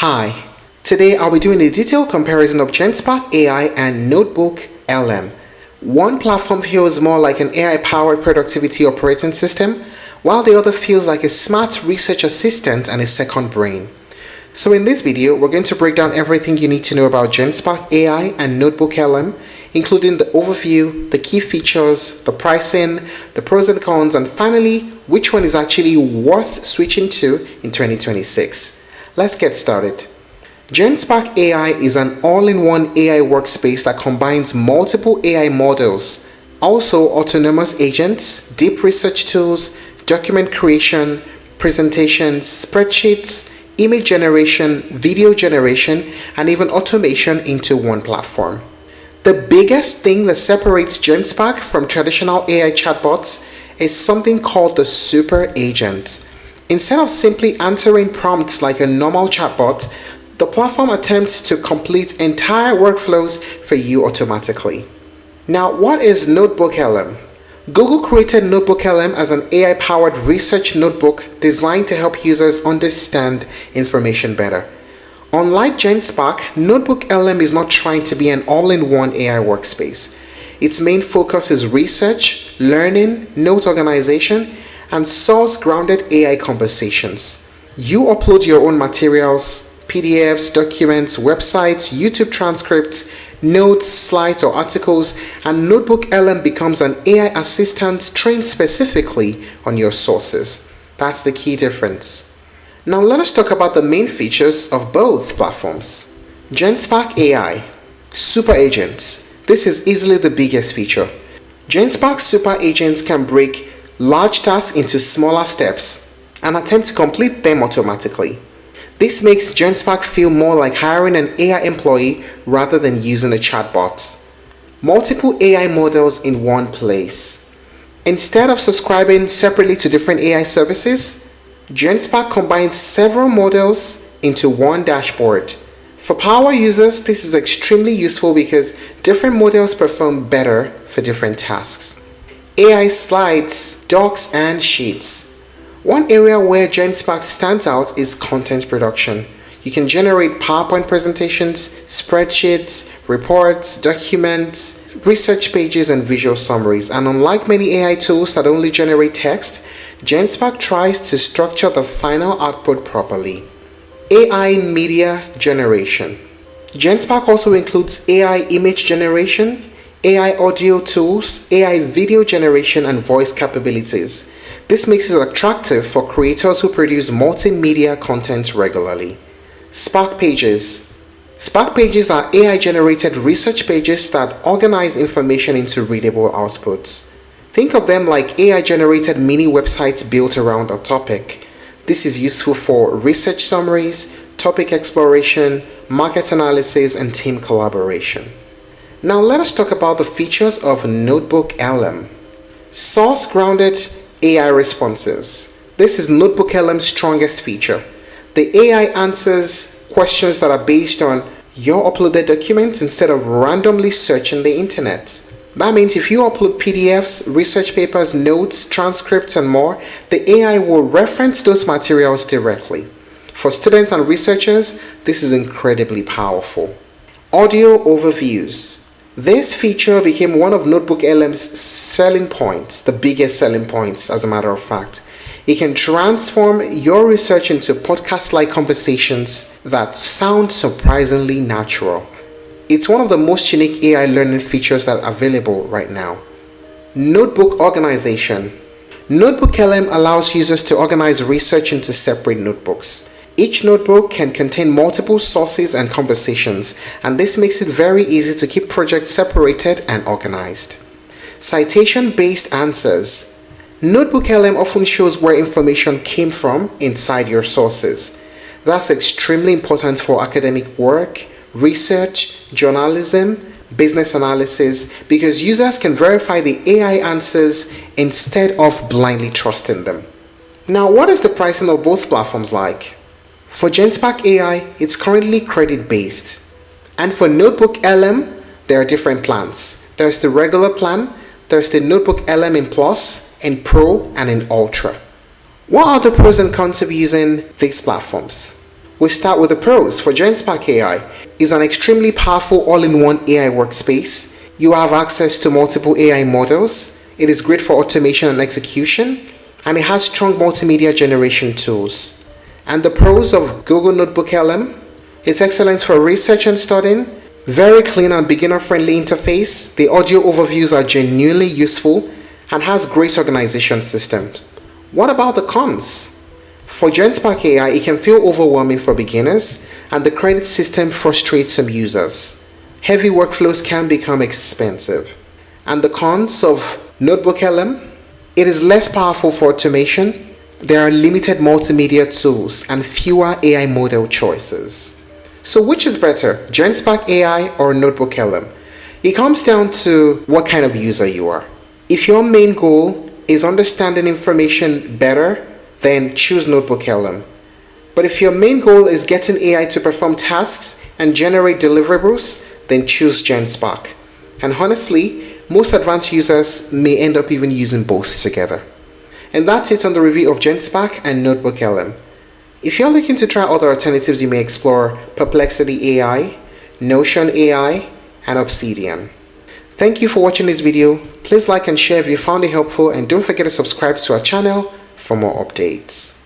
Hi, today I'll be doing a detailed comparison of Genspark AI and NotebookLM. One platform feels more like an AI-powered productivity operating system, while the other feels like a smart research assistant and a second brain. So in this video, we're going to break down everything you need to know about Genspark AI and NotebookLM, including the overview, the key features, the pricing, the pros and cons, and finally, which one is actually worth switching to in 2026. Let's get started. Genspark AI is an all-in-one AI workspace that combines multiple AI models, also autonomous agents, deep research tools, document creation, presentations, spreadsheets, image generation, video generation, and even automation into one platform. The biggest thing that separates Genspark from traditional AI chatbots is something called the super agent. Instead of simply answering prompts like a normal chatbot, the platform attempts to complete entire workflows for you automatically. Now, what is NotebookLM? Google created NotebookLM as an AI-powered research notebook designed to help users understand information better. Unlike Genspark, NotebookLM is not trying to be an all-in-one AI workspace. Its main focus is research, learning, note organization, and source-grounded AI conversations. You upload your own materials, PDFs, documents, websites, YouTube transcripts, notes, slides, or articles, and NotebookLM becomes an AI assistant trained specifically on your sources. That's the key difference. Now let us talk about the main features of both platforms. Genspark AI, Super Agents. This is easily the biggest feature. Genspark Super Agents can break large tasks into smaller steps and attempt to complete them automatically. This makes Genspark feel more like hiring an AI employee rather than using a chatbot. Multiple AI models in one place. Instead of subscribing separately to different AI services, Genspark combines several models into one dashboard. For power users, this is extremely useful because different models perform better for different tasks. AI slides, docs, and sheets. One area where Genspark stands out is content production. You can generate PowerPoint presentations, spreadsheets, reports, documents, research pages, and visual summaries. And unlike many AI tools that only generate text, Genspark tries to structure the final output properly. AI media generation. Genspark also includes AI image generation, AI audio tools, AI video generation, and voice capabilities. This makes it attractive for creators who produce multimedia content regularly. Spark Pages. Spark Pages are AI-generated research pages that organize information into readable outputs. Think of them like AI-generated mini websites built around a topic. This is useful for research summaries, topic exploration, market analysis, and team collaboration. Now let us talk about the features of NotebookLM. Source-grounded AI responses. This is NotebookLM's strongest feature. The AI answers questions that are based on your uploaded documents instead of randomly searching the internet. That means if you upload PDFs, research papers, notes, transcripts, and more, the AI will reference those materials directly. For students and researchers, this is incredibly powerful. Audio overviews. This feature became one of NotebookLM's selling points, the biggest selling points, as a matter of fact. It can transform your research into podcast-like conversations that sound surprisingly natural. It's one of the most unique AI learning features that are available right now. Notebook organization. NotebookLM allows users to organize research into separate notebooks. Each notebook can contain multiple sources and conversations, and this makes it very easy to keep projects separated and organized. Citation-based answers. NotebookLM often shows where information came from inside your sources. That's extremely important for academic work, research, journalism, business analysis, because users can verify the AI answers instead of blindly trusting them. Now, what is the pricing of both platforms like? For Genspark AI, it's currently credit-based. And for NotebookLM, there are different plans. There's the regular plan, there's the NotebookLM in Plus, in Pro, and in Ultra. What are the pros and cons of using these platforms? We start with the pros. For Genspark AI, it's an extremely powerful all-in-one AI workspace. You have access to multiple AI models. It is great for automation and execution, and it has strong multimedia generation tools. And the pros of Google NotebookLM: it's excellent for research and studying, very clean and beginner-friendly interface. The audio overviews are genuinely useful and has great organization systems. What about the cons? For Genspark AI, it can feel overwhelming for beginners, and the credit system frustrates some users. Heavy workflows can become expensive. And the cons of NotebookLM: it is less powerful for automation. There are limited multimedia tools and fewer AI model choices. So which is better, Genspark AI or NotebookLM? It comes down to what kind of user you are. If your main goal is understanding information better, then choose NotebookLM. But if your main goal is getting AI to perform tasks and generate deliverables, then choose Genspark. And honestly, most advanced users may end up even using both together. And that's it on the review of Genspark and NotebookLM. If you're looking to try other alternatives, you may explore Perplexity AI, Notion AI, and Obsidian. Thank you for watching this video. Please like and share if you found it helpful, and don't forget to subscribe to our channel for more updates.